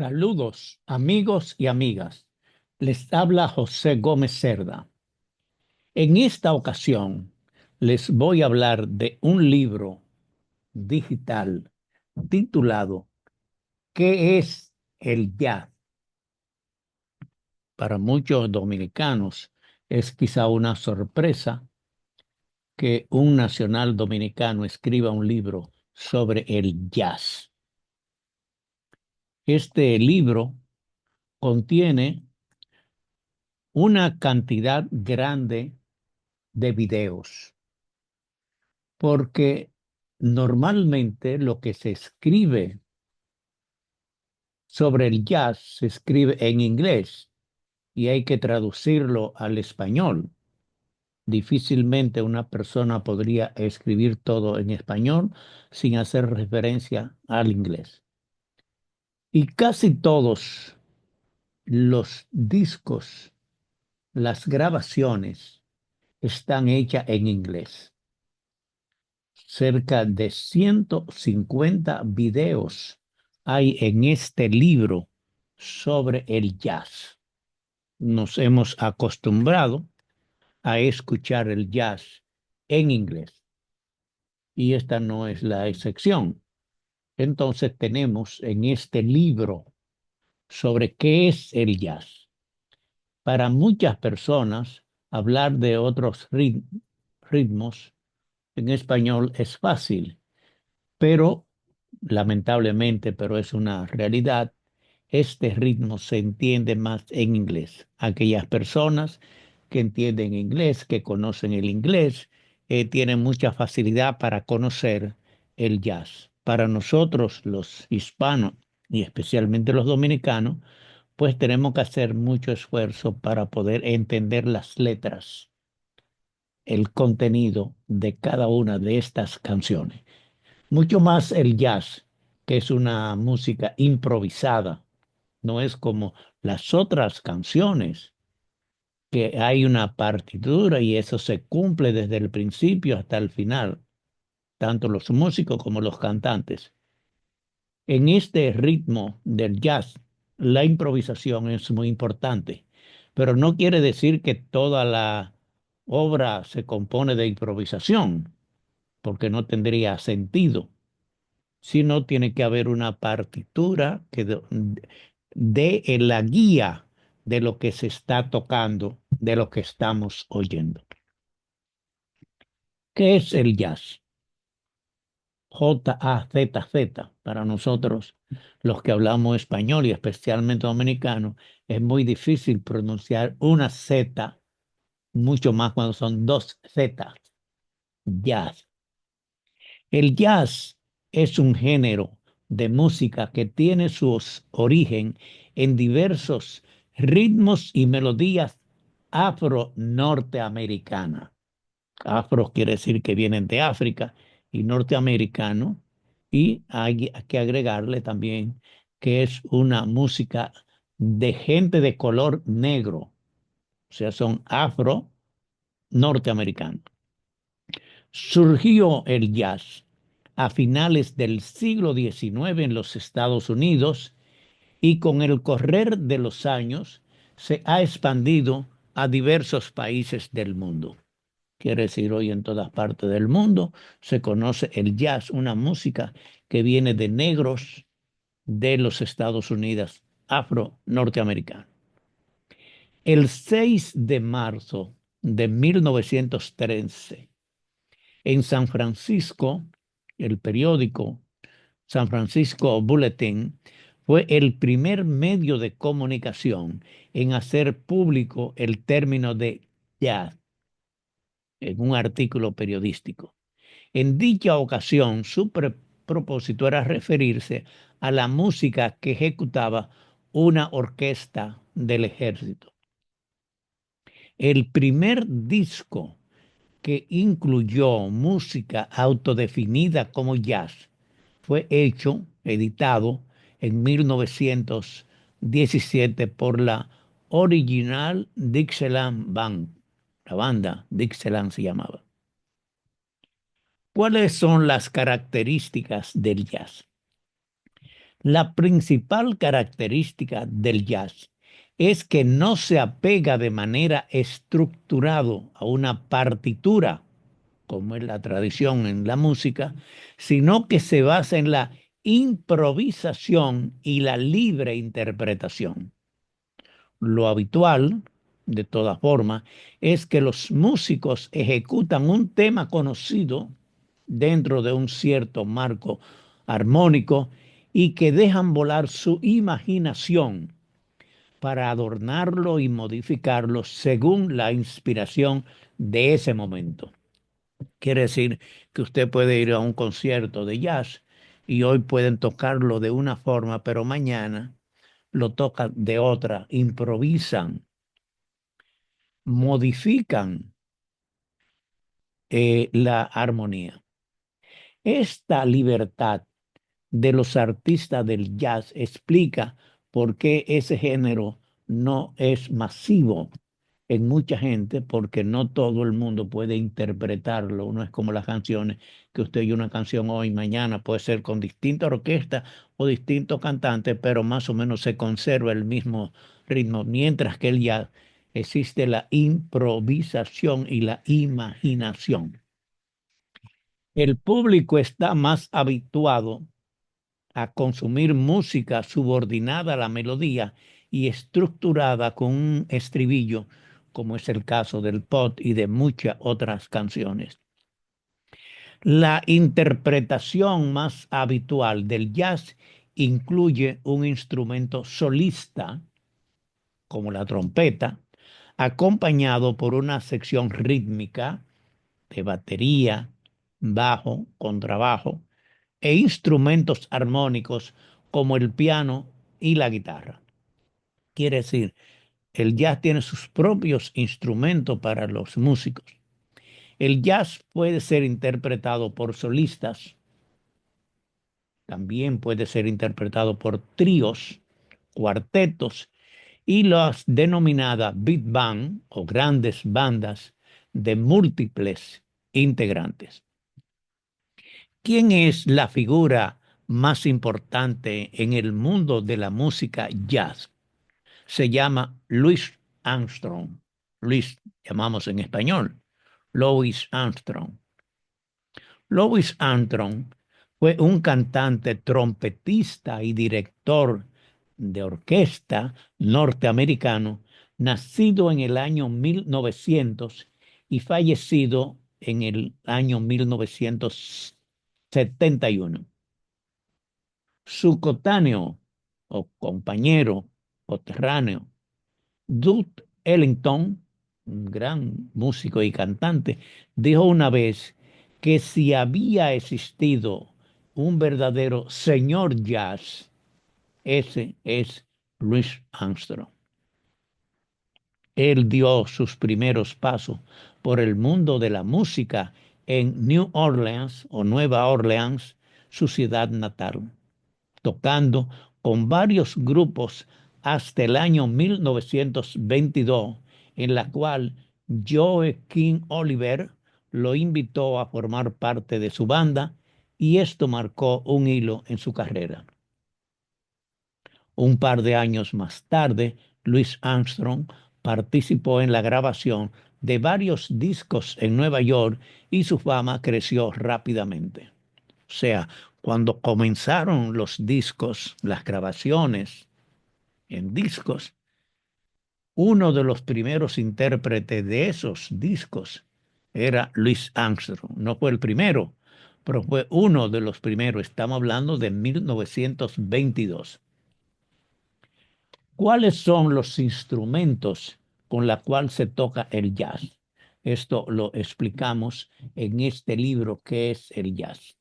Saludos, amigos y amigas. Les habla José Gómez Cerda. En esta ocasión les voy a hablar de un libro digital titulado ¿Qué es el jazz? Para muchos dominicanos es quizá una sorpresa que un nacional dominicano escriba un libro sobre el jazz. Este libro contiene una cantidad grande de videos, porque normalmente lo que se escribe sobre el jazz se escribe en inglés y hay que traducirlo al español. Difícilmente una persona podría escribir todo en español sin hacer referencia al inglés. Y casi todos los discos, las grabaciones, están hechas en inglés. Cerca de 150 videos hay en este libro sobre el jazz. Nos hemos acostumbrado a escuchar el jazz en inglés y esta no es la excepción. Entonces tenemos en este libro sobre qué es el jazz. Para muchas personas, hablar de otros ritmos en español es fácil, pero lamentablemente, pero es una realidad, este ritmo se entiende más en inglés. Aquellas personas que entienden inglés, que conocen el inglés, tienen mucha facilidad para conocer el jazz. Para nosotros, los hispanos y especialmente los dominicanos, pues tenemos que hacer mucho esfuerzo para poder entender las letras, el contenido de cada una de estas canciones. Mucho más el jazz, que es una música improvisada, no es como las otras canciones, que hay una partitura y eso se cumple desde el principio hasta el final, tanto los músicos como los cantantes. En este ritmo del jazz, la improvisación es muy importante, pero no quiere decir que toda la obra se compone de improvisación, porque no tendría sentido. Sino tiene que haber una partitura que dé la guía de lo que se está tocando, de lo que estamos oyendo. ¿Qué es el jazz? J-A-Z-Z. Para nosotros, los que hablamos español y especialmente dominicano, es muy difícil pronunciar una Z, mucho más cuando son dos Z. Jazz. El jazz es un género de música que tiene su origen en diversos ritmos y melodías afro-norteamericanas. Afro quiere decir que vienen de África y norteamericano. Y hay que agregarle también que es una música de gente de color negro, o sea, son afro-norteamericanos. Surgió el jazz a finales del siglo XIX en los Estados Unidos y con el correr de los años se ha expandido a diversos países del mundo. Quiere decir, hoy en todas partes del mundo se conoce el jazz, una música que viene de negros de los Estados Unidos, afro-norteamericanos. El 6 de marzo de 1913, en San Francisco, el periódico San Francisco Bulletin fue el primer medio de comunicación en hacer público el término de jazz en un artículo periodístico. En dicha ocasión, su propósito era referirse a la música que ejecutaba una orquesta del ejército. El primer disco que incluyó música autodefinida como jazz fue editado en 1917 por la Original Dixieland Band. La banda Dixieland se llamaba. ¿Cuáles son las características del jazz? La principal característica del jazz es que no se apega de manera estructurada a una partitura, como es la tradición en la música, sino que se basa en la improvisación y la libre interpretación. Lo habitual, de todas formas, es que los músicos ejecutan un tema conocido dentro de un cierto marco armónico y que dejan volar su imaginación para adornarlo y modificarlo según la inspiración de ese momento. Quiere decir que usted puede ir a un concierto de jazz y hoy pueden tocarlo de una forma, pero mañana lo tocan de otra, improvisan, modifican la armonía. Esta libertad de los artistas del jazz explica por qué ese género no es masivo en mucha gente, porque no todo el mundo puede interpretarlo. No es como las canciones que usted oye una canción hoy, mañana puede ser con distinta orquesta o distintos cantantes, pero más o menos se conserva el mismo ritmo, mientras que el jazz existe la improvisación y la imaginación. El público está más habituado a consumir música subordinada a la melodía y estructurada con un estribillo, como es el caso del pop y de muchas otras canciones. La interpretación más habitual del jazz incluye un instrumento solista, como la trompeta, acompañado por una sección rítmica de batería, bajo, contrabajo e instrumentos armónicos como el piano y la guitarra. Quiere decir, el jazz tiene sus propios instrumentos para los músicos. El jazz puede ser interpretado por solistas, también puede ser interpretado por tríos, cuartetos y las denominadas big band o grandes bandas de múltiples integrantes. ¿Quién es la figura más importante en el mundo de la música jazz? Se llama Louis Armstrong. Louis llamamos en español, Louis Armstrong. Louis Armstrong fue un cantante, trompetista y director de orquesta norteamericano, nacido en el año 1900 y fallecido en el año 1971. Su coetáneo o compañero coterráneo, Duke Ellington, un gran músico y cantante, dijo una vez que si había existido un verdadero señor jazz, ese es Louis Armstrong. Él dio sus primeros pasos por el mundo de la música en New Orleans o Nueva Orleans, su ciudad natal, tocando con varios grupos hasta el año 1922, en la cual Joe King Oliver lo invitó a formar parte de su banda y esto marcó un hilo en su carrera. Un par de años más tarde, Louis Armstrong participó en la grabación de varios discos en Nueva York y su fama creció rápidamente. O sea, cuando comenzaron los discos, las grabaciones en discos, uno de los primeros intérpretes de esos discos era Louis Armstrong. No fue el primero, pero fue uno de los primeros. Estamos hablando de 1922. ¿Cuáles son los instrumentos con los cuales se toca el jazz? Esto lo explicamos en este libro que es el jazz.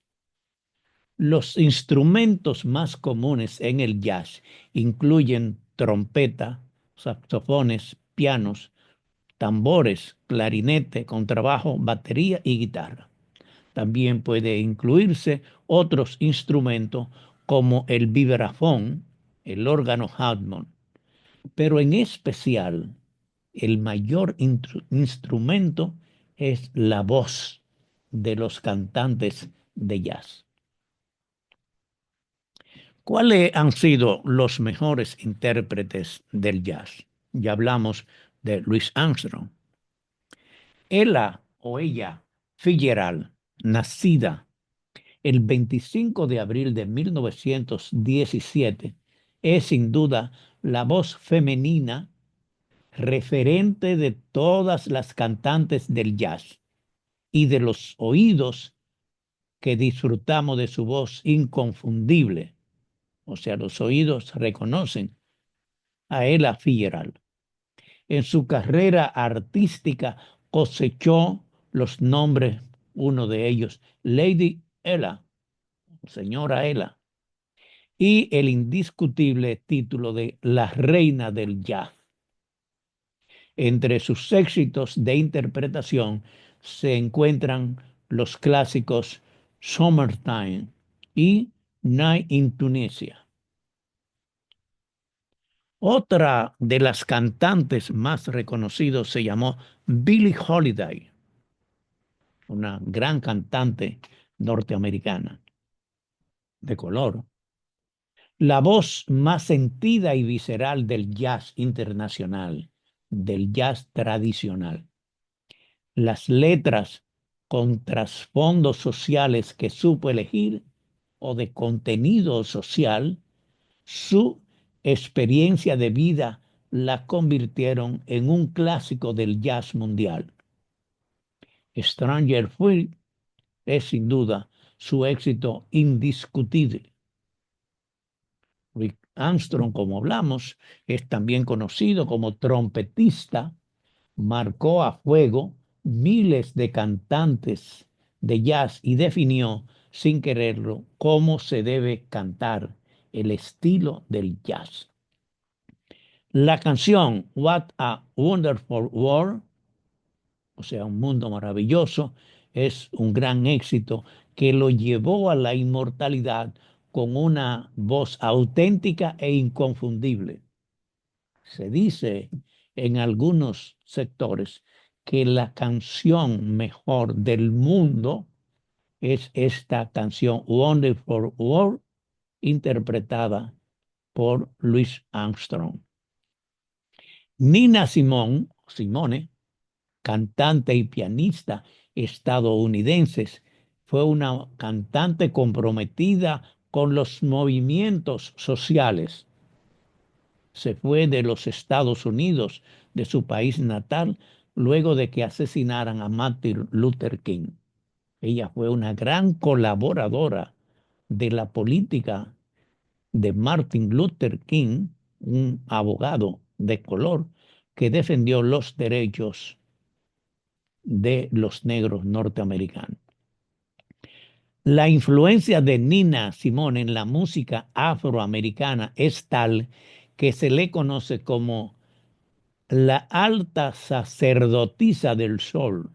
Los instrumentos más comunes en el jazz incluyen trompeta, saxofones, pianos, tambores, clarinete, contrabajo, batería y guitarra. También puede incluirse otros instrumentos como el vibrafón, el órgano Hammond, pero en especial el mayor instrumento es la voz de los cantantes de jazz. ¿Cuáles han sido los mejores intérpretes del jazz? Ya hablamos de Louis Armstrong. Ella Fitzgerald, nacida el 25 de abril de 1917, es sin duda la voz femenina referente de todas las cantantes del jazz y de los oídos que disfrutamos de su voz inconfundible. O sea, los oídos reconocen a Ella Fitzgerald. En su carrera artística cosechó los nombres, uno de ellos, Lady Ella, señora Ella, y el indiscutible título de la reina del jazz. Entre sus éxitos de interpretación se encuentran los clásicos Summertime y Night in Tunisia. Otra de las cantantes más reconocidas se llamó Billie Holiday, una gran cantante norteamericana de color. La voz más sentida y visceral del jazz internacional, del jazz tradicional. Las letras con trasfondos sociales que supo elegir o de contenido social, su experiencia de vida la convirtieron en un clásico del jazz mundial. Stranger Things es sin duda su éxito indiscutible. Rick Armstrong, como hablamos, es también conocido como trompetista, marcó a fuego miles de cantantes de jazz y definió, sin quererlo, cómo se debe cantar el estilo del jazz. La canción What a Wonderful World, o sea, un mundo maravilloso, es un gran éxito que lo llevó a la inmortalidad con una voz auténtica e inconfundible. Se dice en algunos sectores que la canción mejor del mundo es esta canción Wonderful World, interpretada por Louis Armstrong. Nina Simone, cantante y pianista estadounidense, fue una cantante comprometida con los movimientos sociales. Se fue de los Estados Unidos, de su país natal, luego de que asesinaran a Martin Luther King. Ella fue una gran colaboradora de la política de Martin Luther King, un abogado de color que defendió los derechos de los negros norteamericanos. La influencia de Nina Simone en la música afroamericana es tal que se le conoce como la alta sacerdotisa del sol.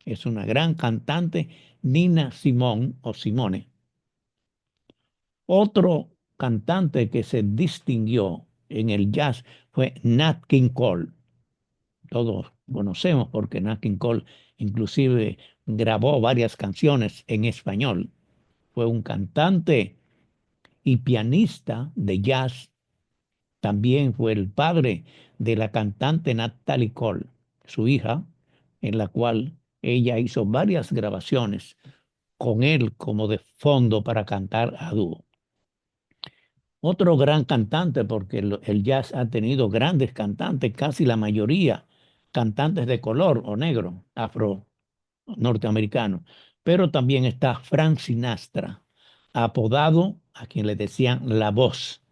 Es una gran cantante, Nina Simone o Simone. Otro cantante que se distinguió en el jazz fue Nat King Cole. Todos conocemos porque Nat King Cole inclusive grabó varias canciones en español. Fue un cantante y pianista de jazz. También fue el padre de la cantante Natalie Cole, su hija, en la cual ella hizo varias grabaciones con él como de fondo para cantar a dúo. Otro gran cantante, porque el jazz ha tenido grandes cantantes, casi la mayoría cantantes de color o negro, afro norteamericano, pero también está Frank Sinatra, apodado a quien le decían la voz.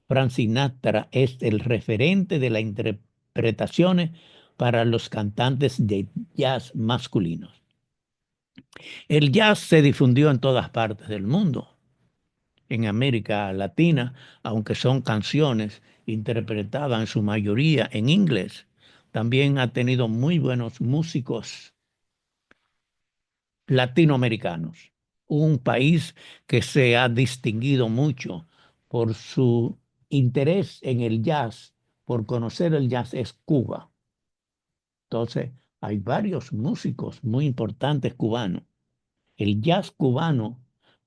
Frank Sinatra es el referente de las interpretaciones para los cantantes de jazz masculinos. El jazz se difundió en todas partes del mundo. En América Latina, aunque son canciones interpretadas en su mayoría en inglés, también ha tenido muy buenos músicos latinoamericanos. Un país que se ha distinguido mucho por su interés en el jazz, por conocer el jazz, es Cuba. Entonces, hay varios músicos muy importantes cubanos. El jazz cubano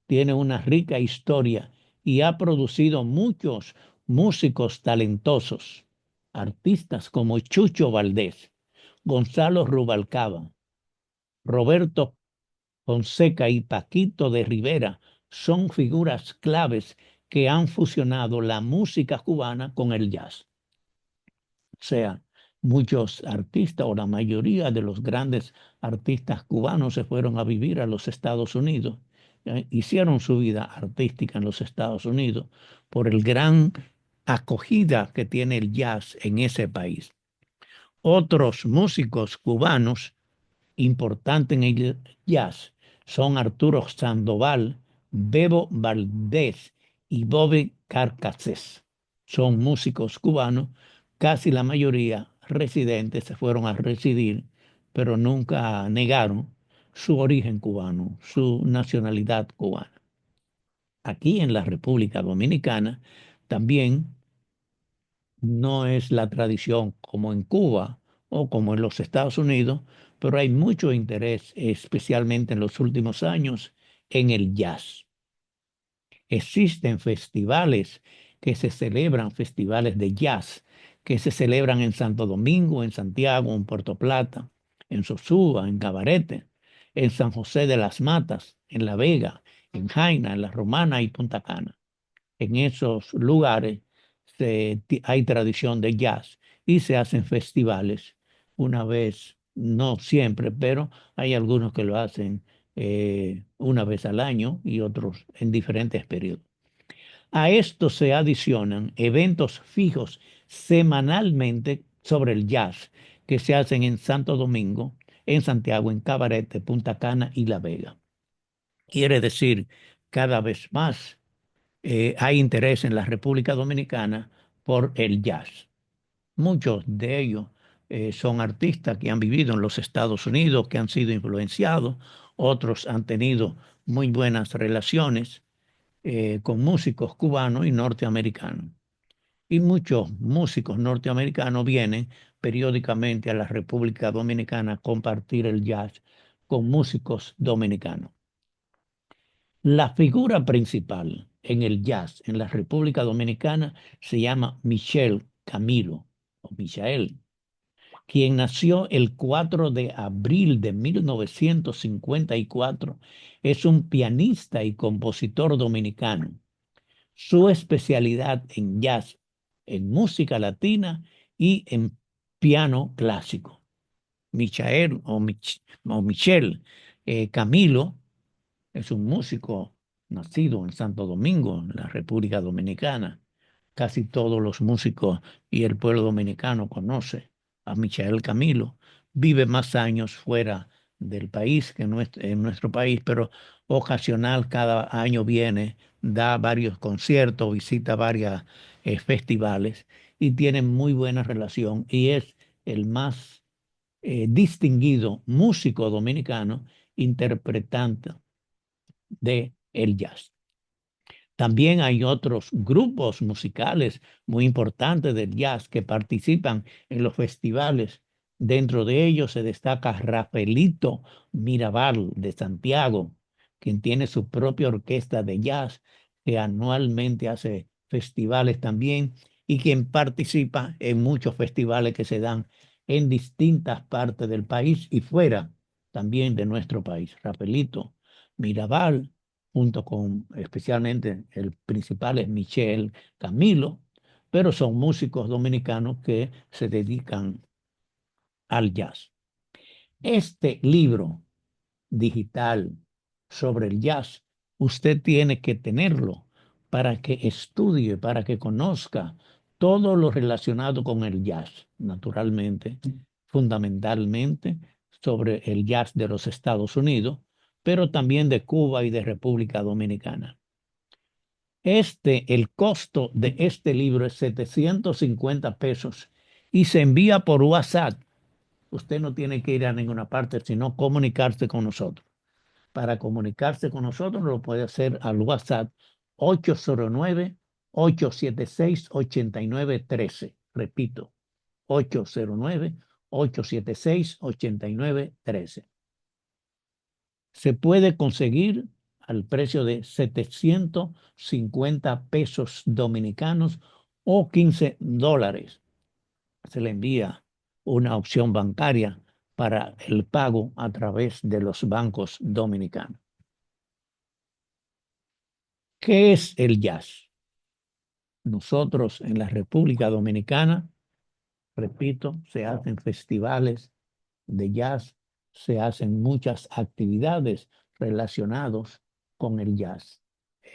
tiene una rica historia y ha producido muchos músicos talentosos, artistas como Chucho Valdés, Gonzalo Rubalcaba, Roberto Fonseca y Paquito de Rivera son figuras claves que han fusionado la música cubana con el jazz. O sea, muchos artistas o la mayoría de los grandes artistas cubanos se fueron a vivir a los Estados Unidos, hicieron su vida artística en los Estados Unidos por el gran acogida que tiene el jazz en ese país. Otros músicos cubanos importante en el jazz son Arturo Sandoval, Bebo Valdés y Bobby Carcassés. Son músicos cubanos, casi la mayoría residentes se fueron a residir, pero nunca negaron su origen cubano, su nacionalidad cubana. Aquí en la República Dominicana también no es la tradición como en Cuba o como en los Estados Unidos, pero hay mucho interés, especialmente en los últimos años, en el jazz. Existen festivales que se celebran, festivales de jazz, que se celebran en Santo Domingo, en Santiago, en Puerto Plata, en Sosúa, en Cabarete, en San José de las Matas, en La Vega, en Jaina, en La Romana y Punta Cana. En esos lugares hay tradición de jazz y se hacen festivales una vez, no siempre, pero hay algunos que lo hacen una vez al año y otros en diferentes periodos. A esto se adicionan eventos fijos semanalmente sobre el jazz que se hacen en Santo Domingo, en Santiago, en Cabarete, Punta Cana y La Vega. Quiere decir, cada vez más hay interés en la República Dominicana por el jazz. Muchos de ellos son artistas que han vivido en los Estados Unidos, que han sido influenciados, otros han tenido muy buenas relaciones con músicos cubanos y norteamericanos. Y muchos músicos norteamericanos vienen periódicamente a la República Dominicana a compartir el jazz con músicos dominicanos. La figura principal en el jazz en la República Dominicana se llama Michel Camilo, o Michael, quien nació el 4 de abril de 1954. Es un pianista y compositor dominicano. Su especialidad en jazz, en música latina y en piano clásico. Michael o Michel Camilo es un músico nacido en Santo Domingo, en la República Dominicana. Casi todos los músicos y el pueblo dominicano conoce a Michael Camilo. Vive más años fuera del país que en nuestro país, pero ocasional cada año viene, da varios conciertos, visita varios festivales y tiene muy buena relación y es el más distinguido músico dominicano interpretando de el jazz. También hay otros grupos musicales muy importantes del jazz que participan en los festivales. Dentro de ellos se destaca Rafaelito Mirabal de Santiago, quien tiene su propia orquesta de jazz que anualmente hace festivales también y quien participa en muchos festivales que se dan en distintas partes del país y fuera también de nuestro país. Rafaelito Mirabal junto con especialmente el principal es Michel Camilo, pero son músicos dominicanos que se dedican al jazz. Este libro digital sobre el jazz, usted tiene que tenerlo para que estudie, para que conozca todo lo relacionado con el jazz, naturalmente, fundamentalmente sobre el jazz de los Estados Unidos, pero también de Cuba y de República Dominicana. El costo de este libro es 750 pesos y se envía por WhatsApp. Usted no tiene que ir a ninguna parte, sino comunicarse con nosotros. Para comunicarse con nosotros lo puede hacer al WhatsApp 809-876-8913. Repito, 809-876-8913. Se puede conseguir al precio de 750 pesos dominicanos o $15. Se le envía una opción bancaria para el pago a través de los bancos dominicanos. ¿Qué es el jazz? Nosotros en la República Dominicana, repito, se hacen festivales de jazz, se hacen muchas actividades relacionadas con el jazz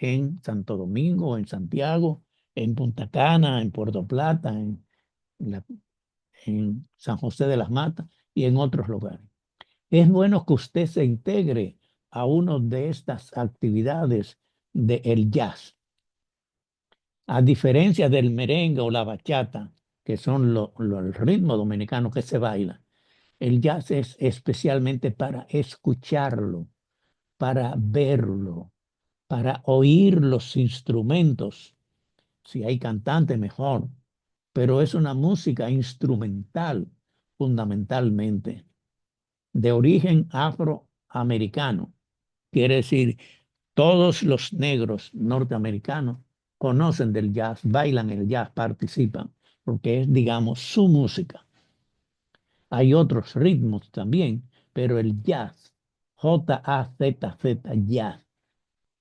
en Santo Domingo, en Santiago, en Punta Cana, en Puerto Plata, la- en San José de las Matas y en otros lugares. Es bueno que usted se integre a una de estas actividades del jazz. A diferencia del merengue o la bachata, que son el ritmo dominicano que se baila, el jazz es especialmente para escucharlo, para verlo, para oír los instrumentos. Si hay cantante, mejor, pero es una música instrumental fundamentalmente, de origen afroamericano. Quiere decir, todos los negros norteamericanos conocen del jazz, bailan el jazz, participan, porque es, digamos, su música. Hay otros ritmos también, pero el jazz, J-A-Z-Z, jazz,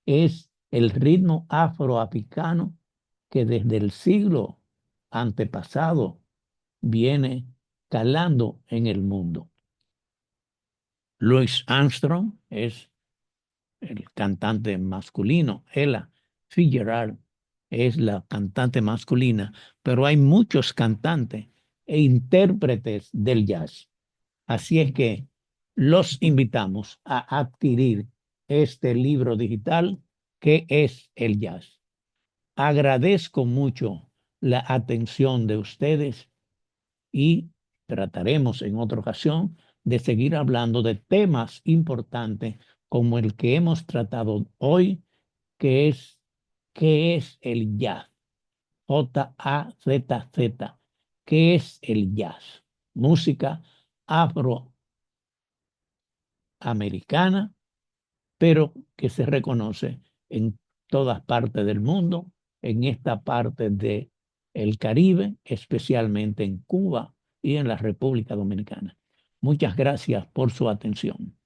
es el ritmo afroamericano que desde el siglo antepasado viene calando en el mundo. Louis Armstrong es el cantante masculino, Ella Fitzgerald es la cantante masculina, pero hay muchos cantantes e intérpretes del jazz. Así es que los invitamos a adquirir este libro digital que es el jazz. Agradezco mucho la atención de ustedes y trataremos en otra ocasión de seguir hablando de temas importantes como el que hemos tratado hoy, que es ¿qué es el jazz? J-A-Z-Z. ¿Qué es el jazz? Música afroamericana, pero que se reconoce en todas partes del mundo, en esta parte de el Caribe, especialmente en Cuba y en la República Dominicana. Muchas gracias por su atención.